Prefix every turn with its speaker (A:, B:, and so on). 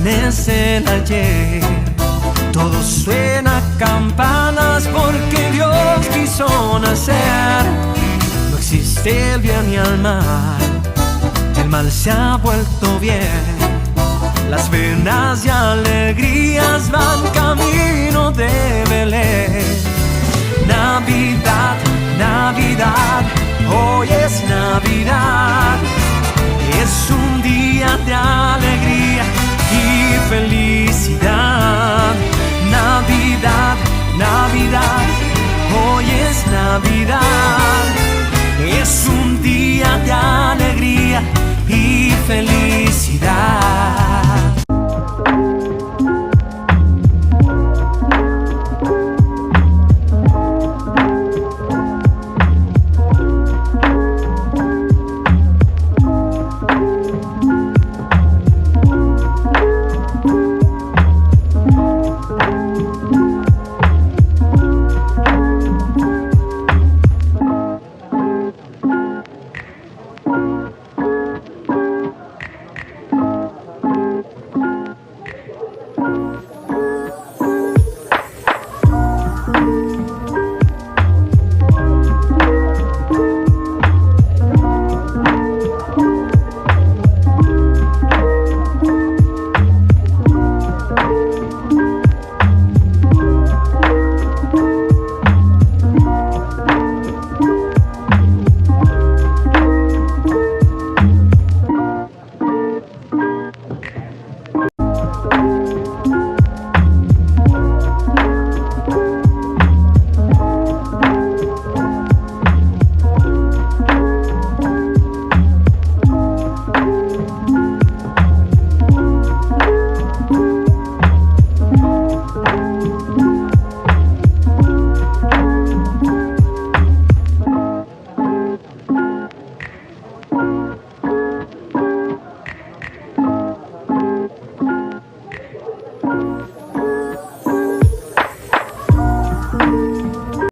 A: es el ayer. Todo suena a campanas porque Dios quiso nacer. No existe el bien ni el mal se ha vuelto bien. Las penas y alegrías van camino de Belén. Navidad, Navidad, hoy es Navidad. Es un día de alegría y felicidad. Navidad, Navidad, hoy es Navidad. Es un día de alegría y felicidad.